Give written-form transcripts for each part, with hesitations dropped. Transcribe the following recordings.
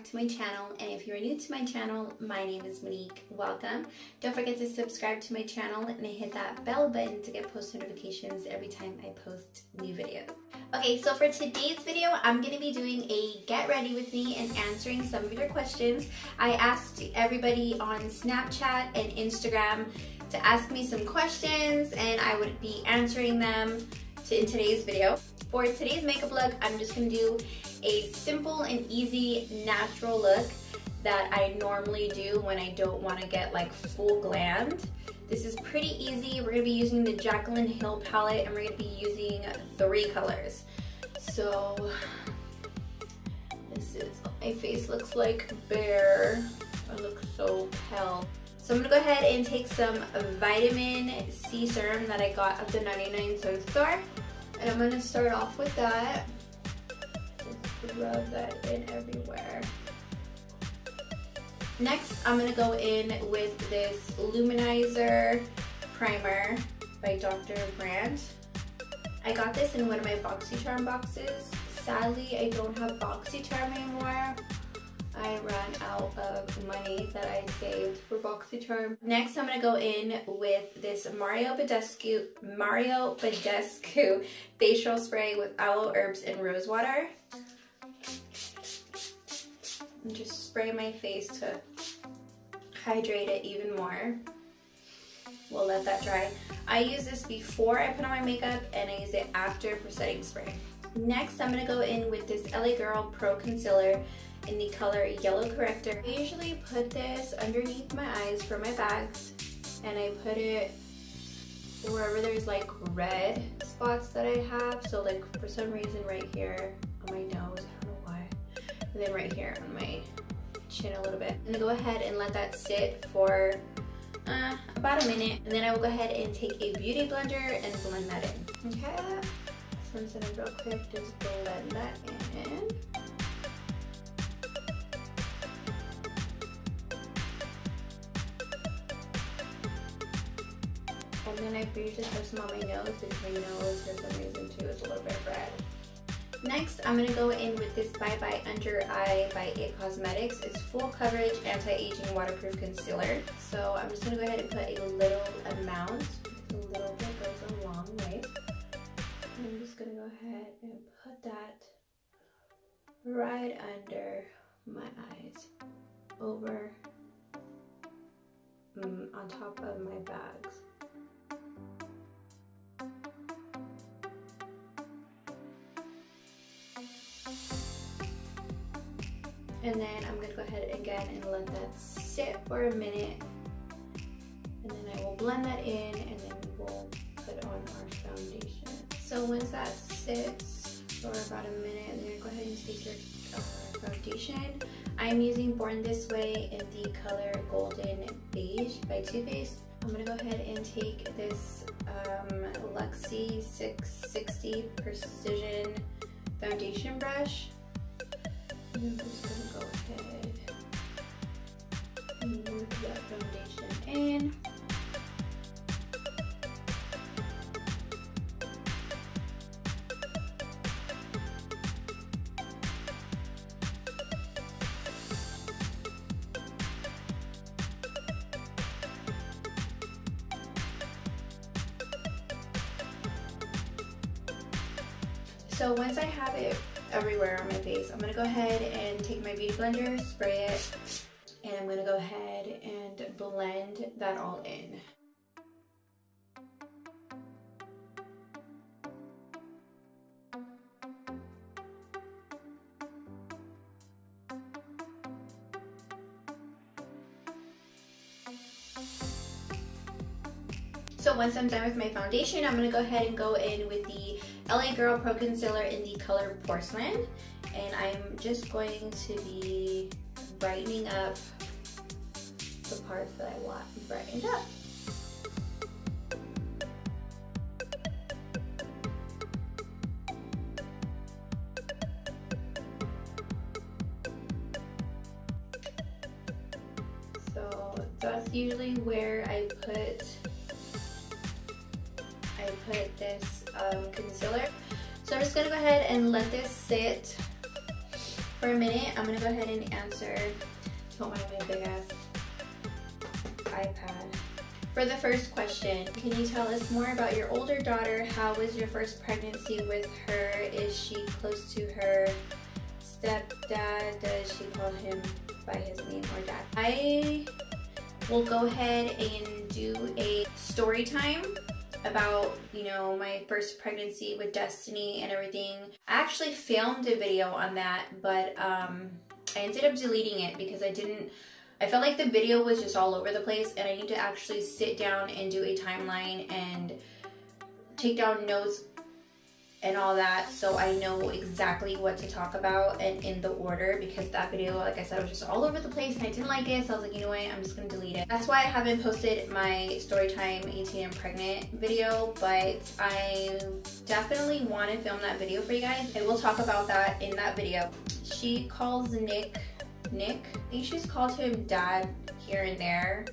to my channel, and if you're new to my channel, my name is Monique. Welcome. Don't forget to subscribe to my channel and hit that bell button to get post notifications every time I post new videos. Okay, so for today's video, I'm going to be doing a get ready with me and answering some of your questions. I asked everybody on Snapchat and Instagram to ask me some questions, and I would be answering them in today's video. For today's makeup look, I'm just going to do a simple and easy natural look that I normally do when I don't want to get like full glammed. This is pretty easy. We're going to be using the Jaclyn Hill palette, and we're going to be using 3 colors. So this is what my face looks like bare. I look so pale. So I'm going to go ahead and take some vitamin C serum that I got at the 99-cent store. And I'm going to start off with that. Just rub that in everywhere. Next, I'm going to go in with this Luminizer primer by Dr. Brandt. I got this in one of my BoxyCharm boxes. Sadly, I don't have BoxyCharm anymore. I ran out of money that I saved for BoxyCharm. Next, I'm going to go in with this Mario Badescu facial spray with aloe herbs and rose water. And just spray my face to hydrate it even more. We'll let that dry. I use this before I put on my makeup, and I use it after for setting spray. Next, I'm going to go in with this LA Girl Pro Concealer in the color Yellow Corrector. I usually put this underneath my eyes for my bags, and I put it wherever there's like red spots that I have. So like for some reason right here on my nose, I don't know why, and then right here on my chin a little bit. I'm gonna go ahead and let that sit for about a minute, and then I will go ahead and take a beauty blender and blend that in. Okay, so instead of real quick, just blend that in. And then I usually put some on my nose because my nose for some reason too is a little bit red. Next, I'm going to go in with this Bye Bye Under Eye by It Cosmetics. It's full coverage anti-aging waterproof concealer. So I'm just going to go ahead and put a little amount. A little bit goes a long way. And I'm just going to go ahead and put that right under my eyes, over on top of my bags. And then I'm going to go ahead again and let that sit for a minute. And then I will blend that in, and then we'll put on our foundation. So once that sits for about a minute, I'm going to go ahead and take your foundation. I'm using Born This Way in the color Golden Beige by Too Faced. I'm going to go ahead and take this Luxie 660 Precision foundation brush. I'm just going to go ahead and move that foundation in. So once I have it everywhere on my face, I'm going to go ahead and take my beauty blender, spray it, and I'm going to go ahead and blend that all in. So once I'm done with my foundation, I'm going to go ahead and go in with the LA Girl Pro Concealer in the color Porcelain. And I'm just going to be brightening up the parts that I want brightened up. So that's usually where I put this concealer. So I'm just gonna go ahead and let this sit For a minute, I'm gonna go ahead and answer. Don't mind my big ass iPad. For the first question, can you tell us more about your older daughter? How was your first pregnancy with her? Is she close to her stepdad? Does she call him by his name or dad? I will go ahead and do a story time about, you know, my first pregnancy with Destiny and everything. I actually filmed a video on that, but I ended up deleting it because I felt like the video was just all over the place, and I need to actually sit down and do a timeline and take down notes and all that, so I know exactly what to talk about and in the order, because that video, like I said, was just all over the place and I didn't like it, so I was like, you know what, I'm just gonna delete it. That's why I haven't posted my storytime 18 and pregnant video, but I definitely want to film that video for you guys. I will talk about that in that video. She calls Nick. I think she's called him Dad here and there,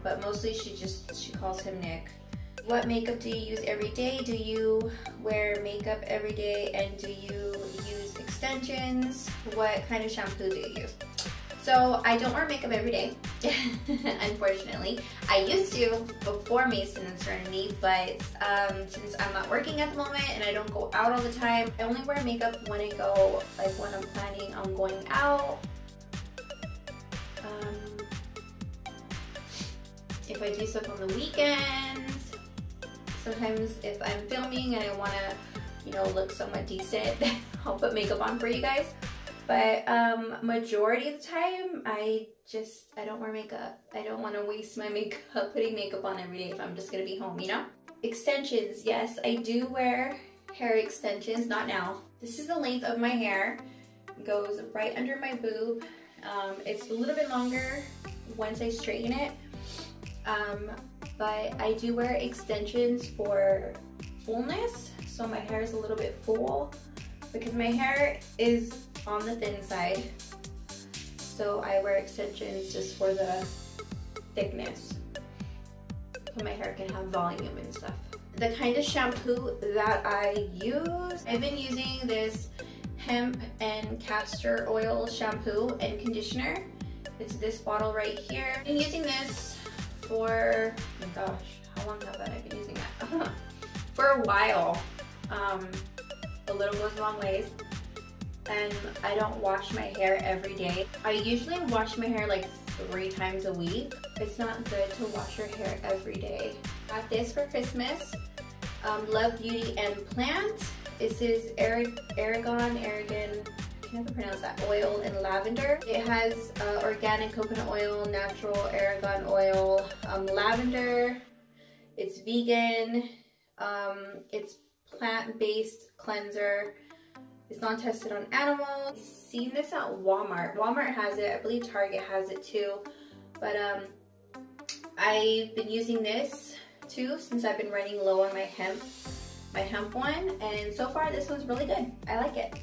but mostly she calls him Nick. What makeup do you use every day? Do you wear makeup every day, and do you use extensions? What kind of shampoo do you use? So I don't wear makeup every day, unfortunately. I used to before Mason and Serenity, but since I'm not working at the moment and I don't go out all the time, I only wear makeup when I go, like when I'm planning on going out. If I do stuff on the weekends, sometimes if I'm filming and I want to, you know, look somewhat decent, I'll put makeup on for you guys. But majority of the time, I don't wear makeup. I don't want to waste my makeup putting makeup on every day if I'm just gonna be home, you know? Extensions, yes, I do wear hair extensions, not now. This is the length of my hair. It goes right under my boob. It's a little bit longer once I straighten it. But I do wear extensions for fullness, so my hair is a little bit full because my hair is on the thin side, so I wear extensions just for the thickness, so my hair can have volume and stuff. The kind of shampoo that I use, I've been using this hemp and castor oil shampoo and conditioner. It's this bottle right here. I've been using this for, oh my gosh, how long have I been using that? For a while. A little goes a long ways. And I don't wash my hair every day. I usually wash my hair like 3 times a week. It's not good to wash your hair every day. Got this for Christmas. Love Beauty and Plant. This is Aragon, I can never pronounce that, oil and lavender. It has organic coconut oil, natural argan oil, lavender. It's vegan. It's plant-based cleanser. It's not tested on animals. I've seen this at Walmart. Walmart has it. I believe Target has it too. But I've been using this too since I've been running low on my hemp one, and so far this one's really good. I like it.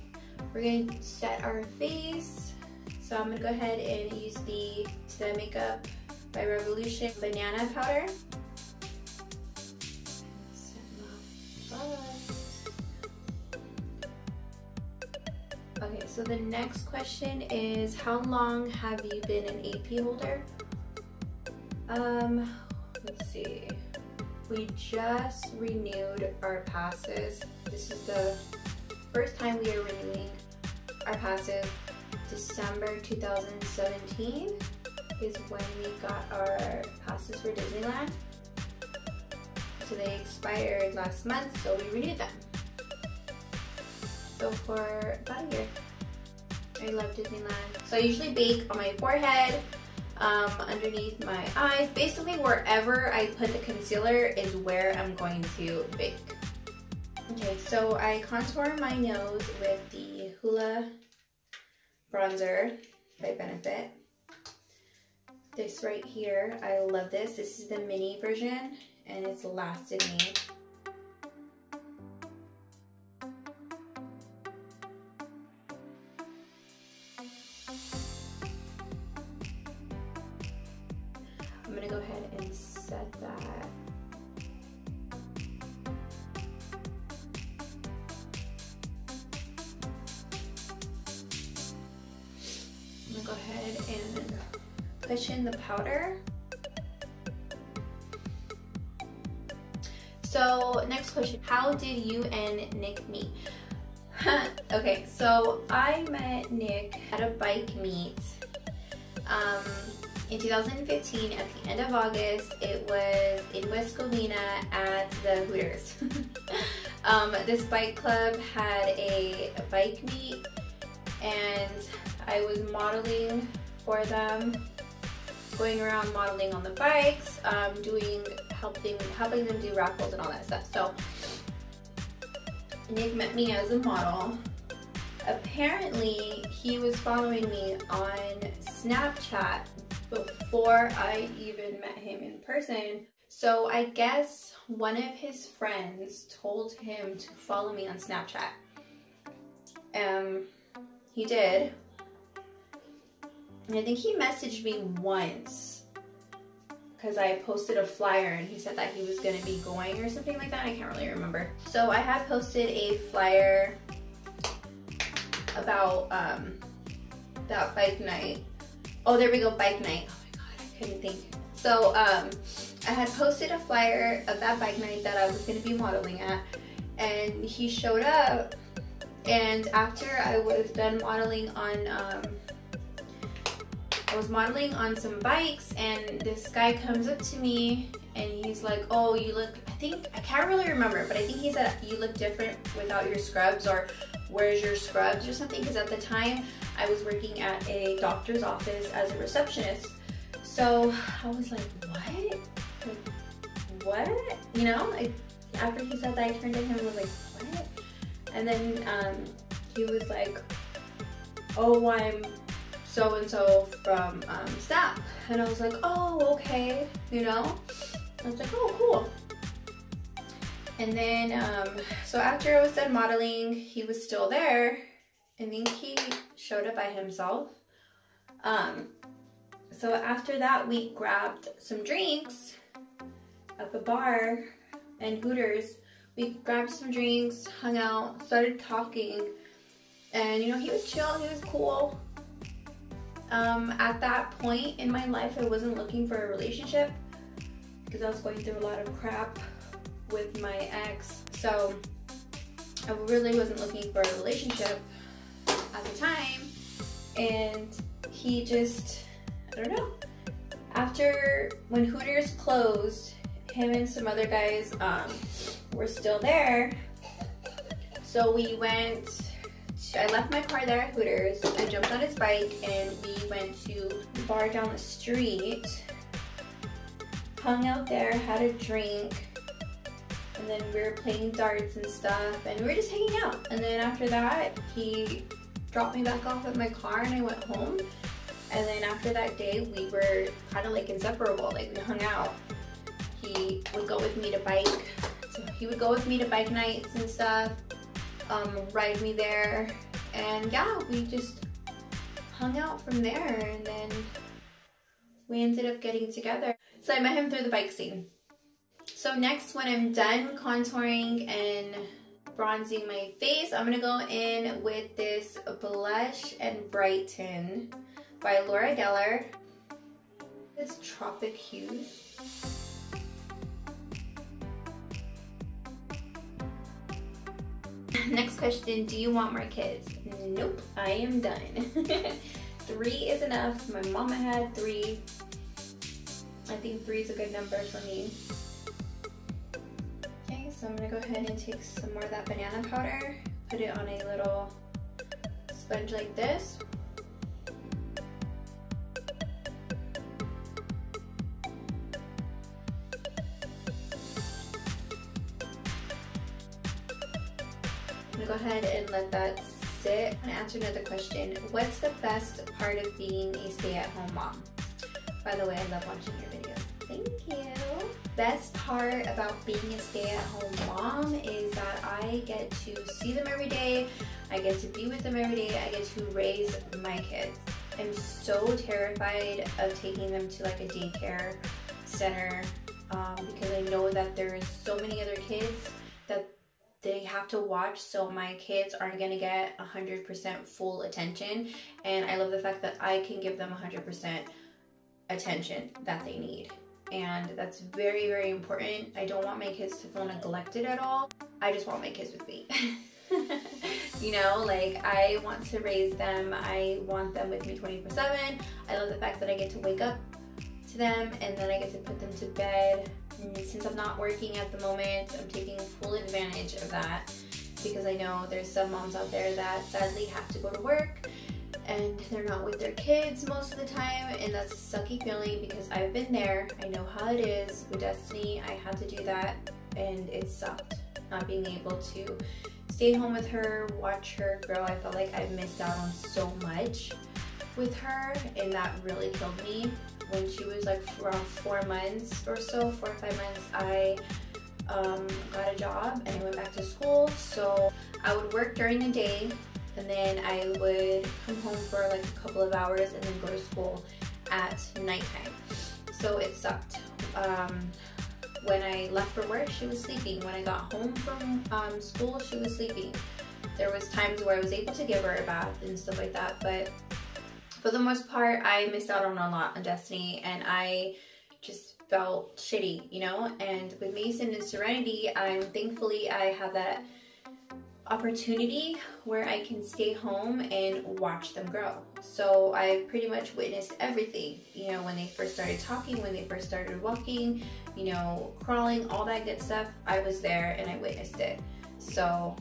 We're gonna set our face. So I'm gonna go ahead and use the Makeup by Revolution banana powder. Okay, so the next question is, how long have you been an AP holder? Let's see. We just renewed our passes. This is the first time we are renewing our passes. December 2017 is when we got our passes for Disneyland. So they expired last month, so we renewed them. So for about a year. I love Disneyland. So I usually bake on my forehead, underneath my eyes. Basically wherever I put the concealer is where I'm going to bake. Okay, so I contour my nose with the Hoola bronzer by Benefit. This right here, I love this. This is the mini version and it's lasted me. I'm gonna go ahead and set that. ahead and push in the powder. So next question, how did you and Nick meet? Okay, so I met Nick at a bike meet in 2015 at the end of August. It was in West Covina at the Hooters. This bike club had a bike meet and I was modeling for them, going around modeling on the bikes, helping them do raffles and all that stuff. So Nick met me as a model. Apparently he was following me on Snapchat before I even met him in person. So I guess one of his friends told him to follow me on Snapchat. He did. And I think he messaged me once because I posted a flyer and he said that he was gonna be going or something like that. I can't really remember. So I had posted a flyer about that bike night. Oh, there we go, bike night. Oh my God, I couldn't think. So I had posted a flyer of that bike night that I was gonna be modeling at, and he showed up. And after I was done modeling on, I was modeling on some bikes, and this guy comes up to me and he's like, oh, you look, I can't really remember, but I think he said you look different without your scrubs, or where's your scrubs or something, because at the time I was working at a doctor's office as a receptionist. So I was like, what? Like, what? You know, after he said that, I turned to him and was like, what? And then he was like, oh, I'm so-and-so from staff. And I was like, oh, okay, you know? I was like, oh, cool. And then, so after I was done modeling, he was still there. I think he showed up by himself. So after that, we grabbed some drinks at the bar and Hooters. We grabbed some drinks, hung out, started talking. And you know, he was chill, he was cool. At that point in my life, I wasn't looking for a relationship because I was going through a lot of crap with my ex. So I really wasn't looking for a relationship at the time. And he just, I don't know. After, when Hooters closed, him and some other guys were still there. So we went, I left my car there at Hooters. I jumped on his bike and we went to the bar down the street, hung out there, had a drink, and then we were playing darts and stuff, and we were just hanging out. And then after that, he dropped me back off at my car and I went home. And then after that day, we were kind of like inseparable, like we hung out. He would go with me to bike. So he would go with me to bike nights and stuff, ride me there. And yeah, we just hung out from there, and then we ended up getting together. So I met him through the bike scene. So next, when I'm done contouring and bronzing my face, I'm gonna go in with this Blush and Brighten by Laura Geller. It's Tropic Hues. Next question, do you want more kids? Nope, I am done. 3 is enough. My mama had 3. I think 3 is a good number for me. Okay, so I'm gonna go ahead and take some more of that banana powder, put it on a little sponge like this. I'm gonna go ahead and let that sit. I'm gonna answer another question. What's the best part of being a stay-at-home mom? By the way, I love watching your videos. Thank you. Best part about being a stay-at-home mom is that I get to see them every day. I get to be with them every day. I get to raise my kids. I'm so terrified of taking them to like a daycare center because I know that there is so many other kids that they have to watch, so my kids aren't gonna get 100% full attention, and I love the fact that I can give them 100% attention that they need. And that's very, very important. I don't want my kids to feel neglected at all. I just want my kids with me. You know, like, I want to raise them. I want them with me 24/7. I love the fact that I get to wake up to them and then I get to put them to bed. And since I'm not working at the moment, I'm taking full advantage of that, because I know there's some moms out there that sadly have to go to work and they're not with their kids most of the time, and that's a sucky feeling because I've been there. I know how it is. With Destiny, I had to do that and it sucked not being able to stay home with her, watch her grow. I felt like I missed out on so much with her, and that really killed me. When she was like around 4 months or so, 4 or 5 months, I got a job and I went back to school. So I would work during the day, and then I would come home for like a couple of hours and then go to school at nighttime. So it sucked. When I left for work, she was sleeping. When I got home from school, she was sleeping. There was times where I was able to give her a bath and stuff like that, but for the most part, I missed out on a lot on Destiny, and I just felt shitty, you know? And with Mason and Serenity, thankfully I have that opportunity where I can stay home and watch them grow. So I pretty much witnessed everything, you know, when they first started talking, when they first started walking, you know, crawling, all that good stuff. I was there and I witnessed it. So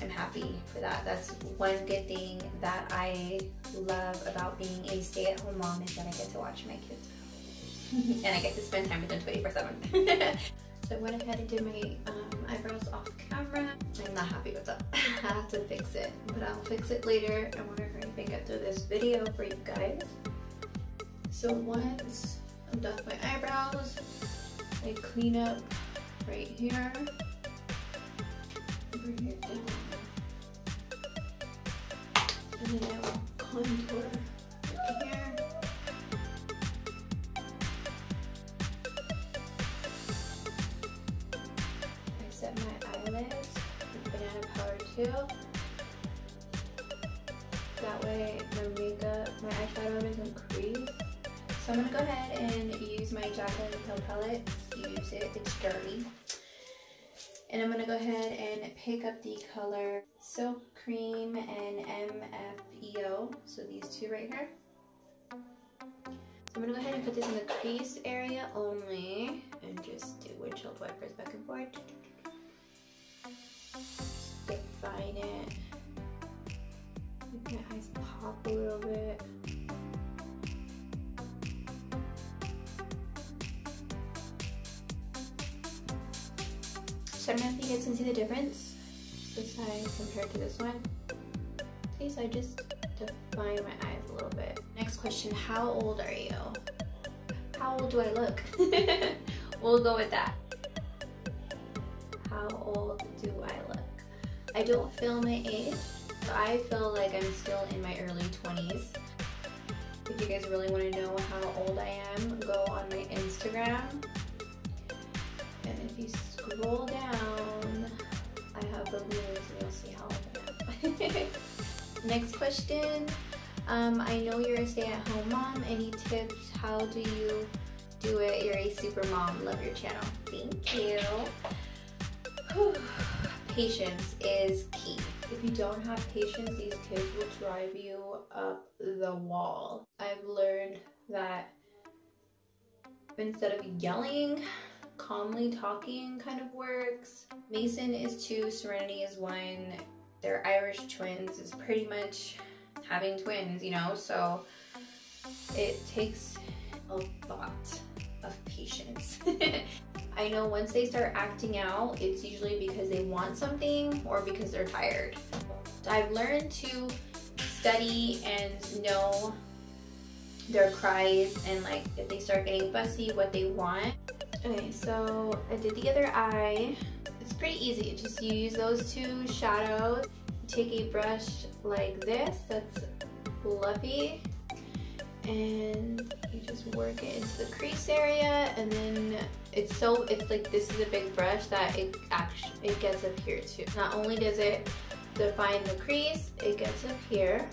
I'm happy for that. That's one good thing that I love about being a stay-at-home mom, is that I get to watch my kids grow. And I get to spend time with them 24/7. So I went ahead and did my eyebrows off camera. I'm not happy with that. I have to fix it, but I'll fix it later. I want to hurry up and get through this video for you guys. So once I'm done with my eyebrows, I clean up right here. Bring it down. And then I will contour right here. I set my eyelids with banana powder too. That way my eyeshadow doesn't crease. So I'm gonna go ahead and use my Jaclyn Hill palette. Use it, it's dirty. And I'm gonna go ahead and pick up the color Silk Cream and MFEO. So these two right here. So I'm gonna go ahead and put this in the crease area only and just do windshield wipers back and forth. Define it. Make my eyes pop a little bit. So I don't know if you guys can see the difference this side compared to this one. Okay, so I just define my eyes a little bit. Next question, how old are you? How old do I look? We'll go with that. How old do I look? I don't feel my age, so I feel like I'm still in my early 20s. If you guys really want to know how old I am, go on my Instagram. And if you scroll down, I have balloons and you'll see how old I am. Next question. I know you're a stay-at-home mom. Any tips? How do you do it? You're a super mom. Love your channel. Thank you. Whew. Patience is key. If you don't have patience, these kids will drive you up the wall. I've learned that instead of yelling, calmly talking kind of works. Mason is 2, Serenity is 1. They're Irish twins. It's pretty much having twins, you know, so it takes a lot of patience. I know once they start acting out, it's usually because they want something or because they're tired. I've learned to study and know their cries and like if they start getting fussy, what they want. Okay, so I did the other eye. It's pretty easy. Just use those 2 shadows. Take a brush like this that's fluffy and you just work it into the crease area, and then it's like this is a big brush that it gets up here too. Not only does it define the crease, it gets up here.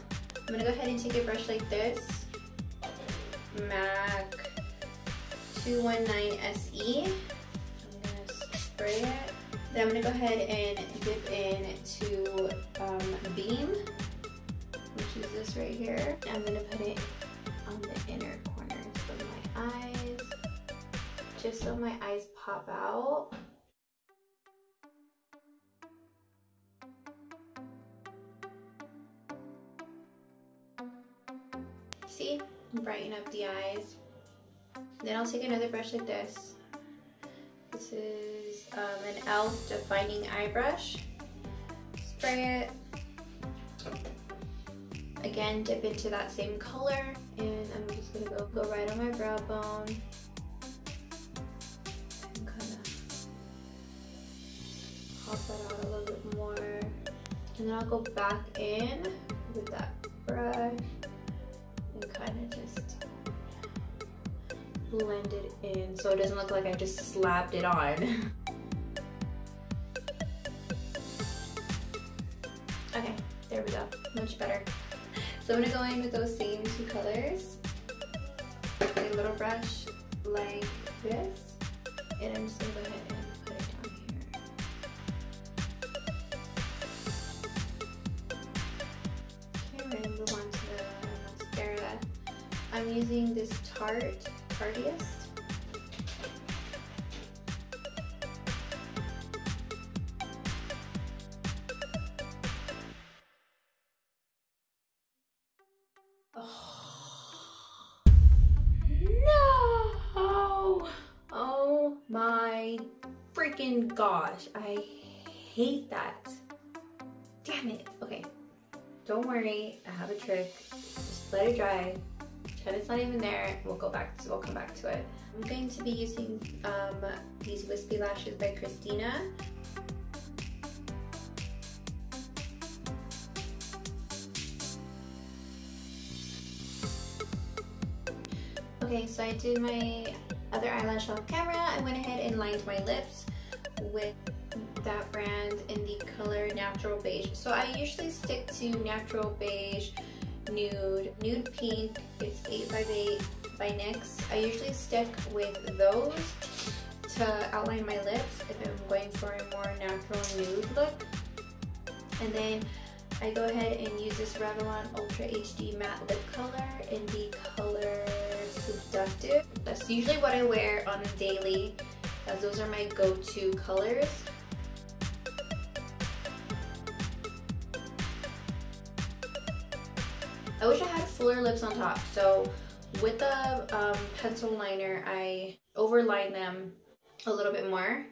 I'm gonna go ahead and take a brush like this, MAC 219 SE. I'm gonna spray it. Then I'm gonna go ahead and dip into Beam, which is this right here. I'm gonna put it on the inner corners of my eyes, just so my eyes pop out. See? Brighten up the eyes. Then I'll take another brush like this. This is an e.l.f. defining eye brush. Spray it. Again, dip into that same color, and I'm just gonna go right on my brow bone. And kind of pop that out a little bit more. And then I'll go back in with that brush and kind of just blend it in so it doesn't look like I just slapped it on. Okay, there we go, much better. So I'm gonna go in with those same two colors, a little brush like this, and I'm just gonna go ahead and put it down here. Okay, we're gonna move on to the mascara. I'm using this Tarteist. No! Oh my freaking gosh, I hate that. Damn it. Okay, don't worry, I have a trick. Just let it dry. Pretend it's not even there. We'll come back to it. I'm going to be using these wispy lashes by Christina. Okay, so I did my other eyelash off camera. I went ahead and lined my lips with that brand in the color Natural Beige. So I usually stick to Natural Beige, Nude Pink. It's 8x8 by NYX. I usually stick with those to outline my lips if I'm going for a more natural nude look. And then I go ahead and use this Revlon Ultra HD Matte Lip Color in the color Seductive. That's usually what I wear on a daily, as those are my go-to colors. I wish I had fuller lips on top, so with the pencil liner, I overline them a little bit more.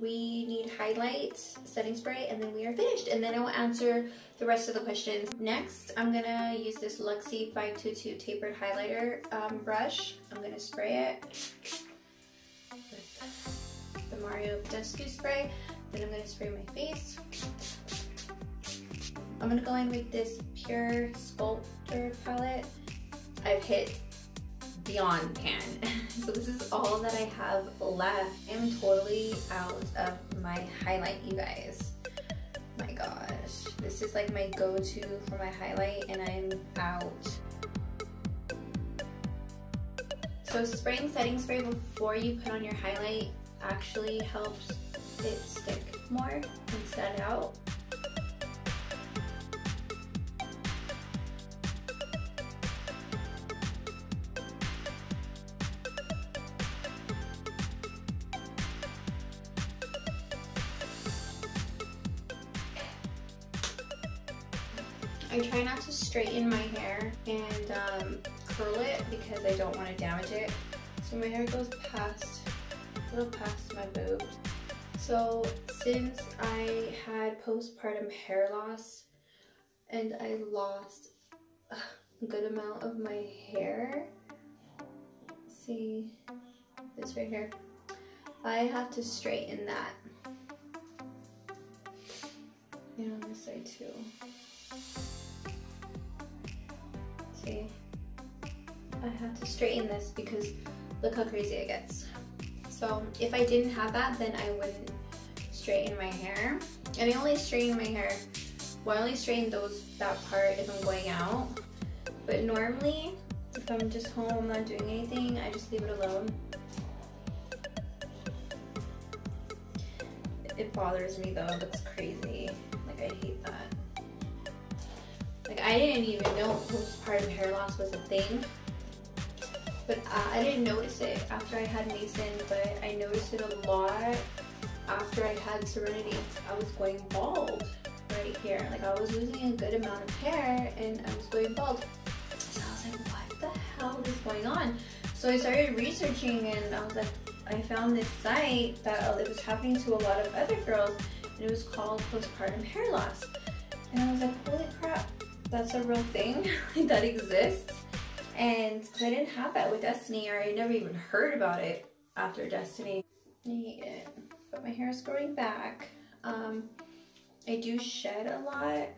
We need highlight, setting spray, and then we are finished. And then I will answer the rest of the questions. Next, I'm gonna use this Luxie 522 tapered highlighter brush. I'm gonna spray it with the Mario Badescu spray. Then I'm gonna spray my face. I'm gonna go in with this Pure Sculptor palette. I've hit beyond pan. So this is all that I have left. I'm totally out of my highlight, you guys. My gosh. This is like my go-to for my highlight, and I'm out. So spraying setting spray before you put on your highlight actually helps it stick more and stand out. I try not to straighten my hair and curl it because I don't want to damage it. So my hair goes a little past my boobs. So since I had postpartum hair loss and I lost a good amount of my hair, see this right here, I have to straighten that. And on this side too. See, I have to straighten this because look how crazy it gets. So if I didn't have that, then I wouldn't straighten my hair. And I only straighten my hair, well, I only straighten that part if I'm going out. But normally, if I'm just home not doing anything, I just leave it alone. It bothers me though, it looks crazy. Like, I hate that. Like, I didn't even know postpartum hair loss was a thing. But I didn't notice it after I had Mason, but I noticed it a lot after I had Serenity. I was going bald right here. Like, I was losing a good amount of hair and I was going bald. So I was like, what the hell is going on? So I started researching and I was like, I found this site that it was happening to a lot of other girls, and it was called postpartum hair loss. And I was like, holy crap, that's a real thing that exists. And because I didn't have that with Destiny, or I never even heard about it after Destiny. I hate it, but my hair is growing back. I do shed a lot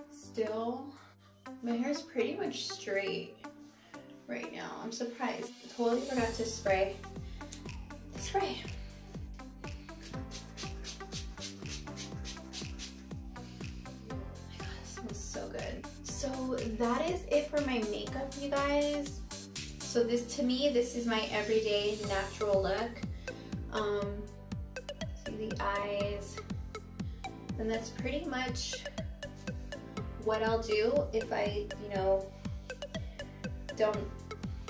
still. My hair is pretty much straight right now. I'm surprised. I totally forgot to spray the spray. Oh my god, it smells so good. So that is it for my makeup, you guys. So this, to me, this is my everyday natural look. See the eyes, and that's pretty much what I'll do if I, you know,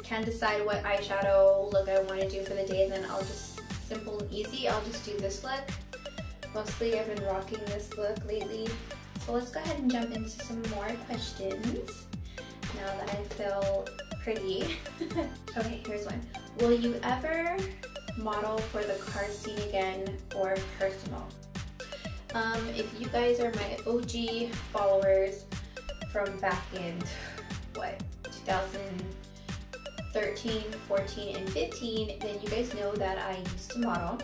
can't decide what eyeshadow look I want to do for the day. And then I'll just, simple and easy, I'll just do this look. Mostly I've been rocking this look lately. So let's go ahead and jump into some more questions now that I feel pretty. Okay, here's one. Will you ever model for the car scene again or personal? If you guys are my OG followers from back in, what, 2013, 14, and 15, then you guys know that I used to model.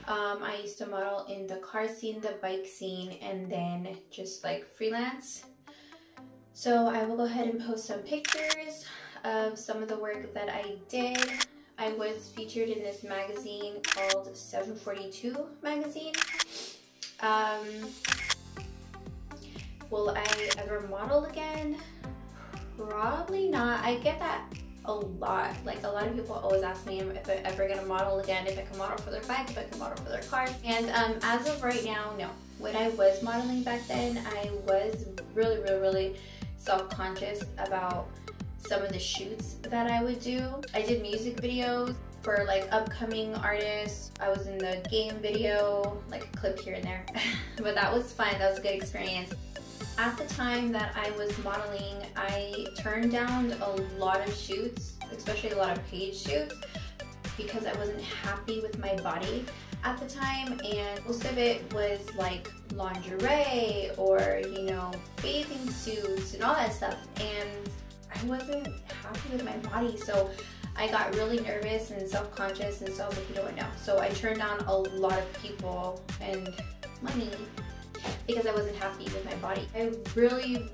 I used to model in the car scene, the bike scene, and then just like freelance. So I will go ahead and post some pictures of some of the work that I did. I was featured in this magazine called 742 magazine. Will I ever model again? Probably not. I get that a lot. Like, a lot of people always ask me if I'm ever gonna model again, if I can model for their bike, if I can model for their car. And as of right now, no. When I was modeling back then, I was really self-conscious about some of the shoots that I would do. I did music videos for like upcoming artists. I was in the game video, like a clip here and there. But that was fun, that was a good experience. At the time that I was modeling, I turned down a lot of shoots, especially a lot of paid shoots, because I wasn't happy with my body at the time, and most of it was like lingerie or, you know, bathing suits and all that stuff, and I wasn't happy with my body. So I got really nervous and self-conscious, and so I was like, you know what, no. So I turned down a lot of people and money because I wasn't happy with my body. I really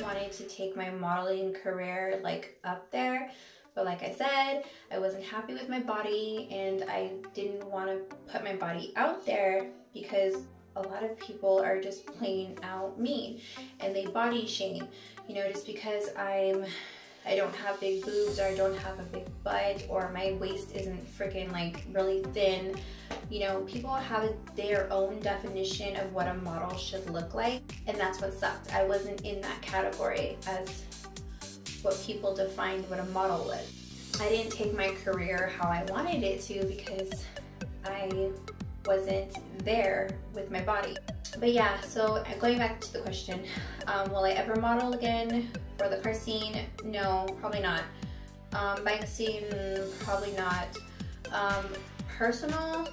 wanted to take my modeling career like up there, but like I said, I wasn't happy with my body, and I didn't want to put my body out there because a lot of people are just plain out mean and they body shame, you know, just because I don't have big boobs, or I don't have a big butt, or my waist isn't freaking like really thin. You know, people have their own definition of what a model should look like, and that's what sucked. I wasn't in that category as what people defined what a model was. I didn't take my career how I wanted it to because I wasn't there with my body. But yeah, so going back to the question, will I ever model again for the car scene? No, probably not. Bike scene, probably not. Personal,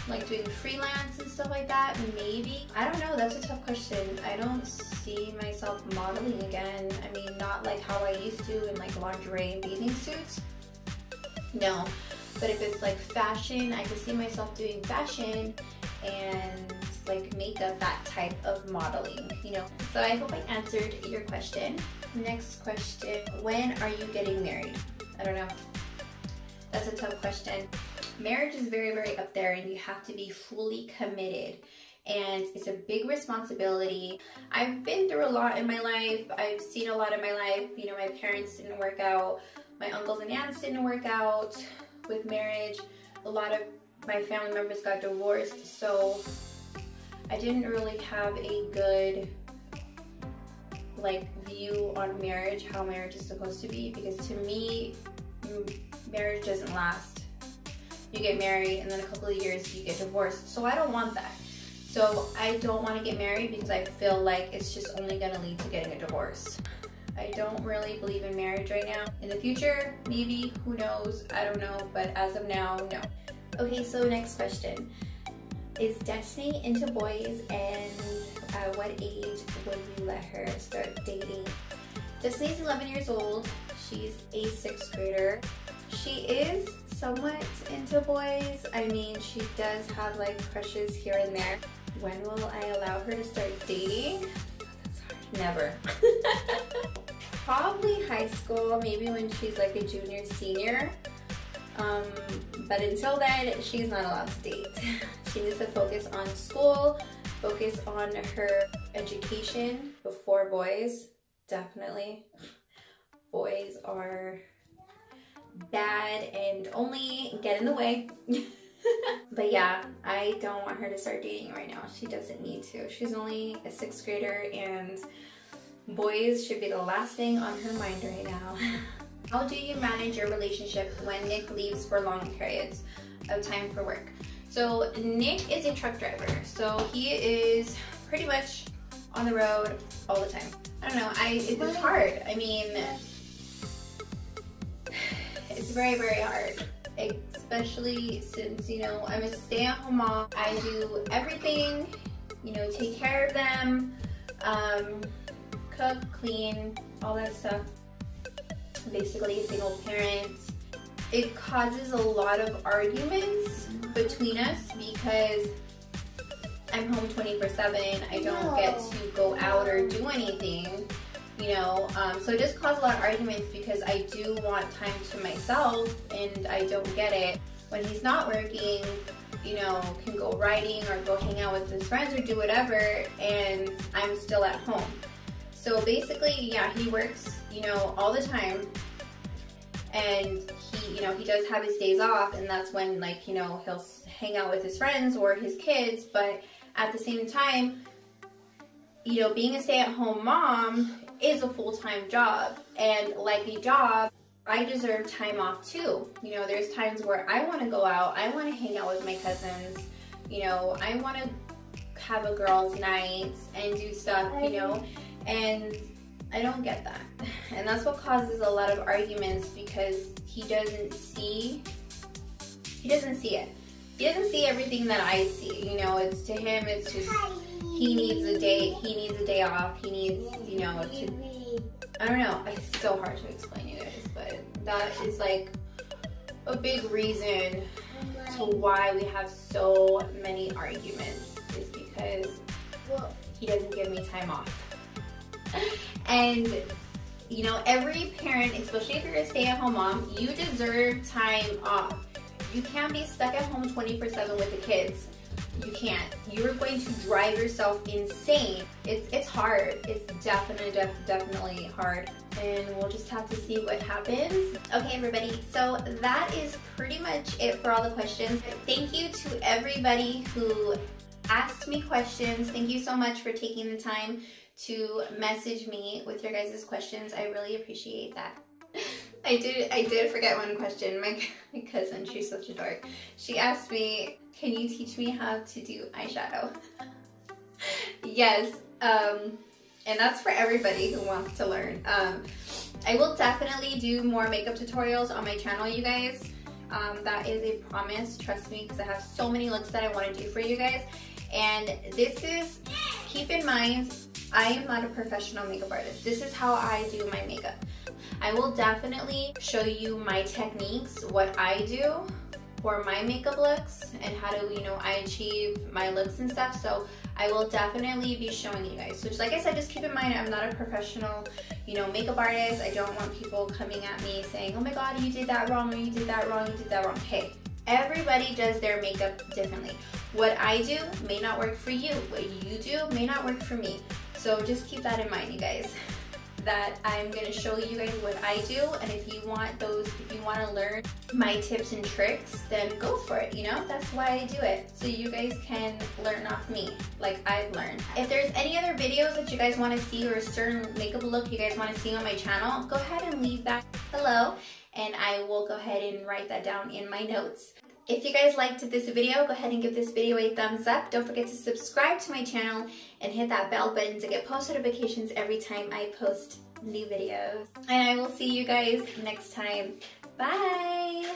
like doing freelance and stuff like that, maybe. I don't know, that's a tough question. I don't see myself modeling again. I mean, not like how I used to in like lingerie and bathing suits. No, but if it's like fashion, I could see myself doing fashion and like makeup, that type of modeling, you know. So I hope I answered your question. Next question, when are you getting married? I don't know. That's a tough question. Marriage is very, very up there, and you have to be fully committed. And it's a big responsibility. I've been through a lot in my life. I've seen a lot in my life. You know, my parents didn't work out. My uncles and aunts didn't work out with marriage. A lot of my family members got divorced. So I didn't really have a good view on marriage, how marriage is supposed to be. Because to me, marriage doesn't last. You get married and then a couple of years you get divorced. So I don't want that. So I don't want to get married because I feel like it's just only going to lead to getting a divorce. I don't really believe in marriage right now. In the future, maybe, who knows, I don't know, but as of now, no. Okay, so next question. Is Destiny into boys, and at what age would you let her start dating? Destiny's 11 years old. She's a 6th grader. She is somewhat into boys. I mean, she does have like crushes here and there. When will I allow her to start dating? That's hard. Never. Probably high school, maybe when she's like a junior, senior. But until then, she's not allowed to date. She needs to focus on school, focus on her education before boys. Definitely. Boys are bad and only get in the way. But yeah, I don't want her to start dating right now. She doesn't need to. She's only a 6th grader, and boys should be the last thing on her mind right now. How do you manage your relationship when Nick leaves for long periods of time for work? So Nick is a truck driver, so he is pretty much on the road all the time. I don't know, it's hard. I mean, it's very, very hard, especially since, you know, I'm a stay-at-home mom. I do everything, you know, take care of them, cook, clean, all that stuff. Basically a single parent. It causes a lot of arguments between us because I'm home 24/7. I don't get to go out or do anything, you know, so it just causes a lot of arguments because I do want time to myself and I don't get it. When he's not working, you know, can go riding or go hang out with his friends or do whatever, and I'm still at home. So basically, yeah, he works, you know, all the time, and he, you know, he does have his days off, and that's when, like, you know, he'll hang out with his friends or his kids, but at the same time, you know, being a stay-at-home mom is a full-time job, and like a job, I deserve time off too. You know, there's times where I want to go out, I want to hang out with my cousins, you know, I want to have a girls' night and do stuff, you know, and I don't get that. And that's what causes a lot of arguments because he doesn't see it. He doesn't see everything that I see, you know. It's to him, it's just, he needs a day off, he needs, you know, to, I don't know, it's so hard to explain, you guys, but that is like a big reason to why we have so many arguments, is because he doesn't give me time off. And you know, every parent, especially if you're a stay-at-home mom, you deserve time off. You can't be stuck at home 24/7 with the kids. You can't. You're going to drive yourself insane. It's hard. It's definitely hard. And we'll just have to see what happens. Okay, everybody. So that is pretty much it for all the questions. Thank you to everybody who asked me questions. Thank you so much for taking the time to message me with your guys' questions. I really appreciate that. I did forget one question. My cousin, she's such a dork. She asked me, can you teach me how to do eyeshadow? Yes, and that's for everybody who wants to learn. I will definitely do more makeup tutorials on my channel, you guys. That is a promise, trust me, because I have so many looks that I want to do for you guys. And this is, keep in mind, I am not a professional makeup artist. This is how I do my makeup. I will definitely show you my techniques, what I do for my makeup looks, and how to, you know, I achieve my looks and stuff. So I will definitely be showing you guys. So just like I said, just keep in mind, I'm not a professional, you know, makeup artist. I don't want people coming at me saying, oh my God, you did that wrong, or you did that wrong, you did that wrong. Hey, Everybody does their makeup differently. What I do may not work for you. What you do may not work for me. So just keep that in mind, you guys. That I'm gonna show you guys what I do, and if you want to learn my tips and tricks, then go for it, you know? That's why I do it, so you guys can learn off me, like I've learned. If there's any other videos that you guys want to see, or a certain makeup look you guys want to see on my channel, go ahead and leave that below, and I will go ahead and write that down in my notes. If you guys liked this video, go ahead and give this video a thumbs up. Don't forget to subscribe to my channel and hit that bell button to get post notifications every time I post new videos. And I will see you guys next time. Bye!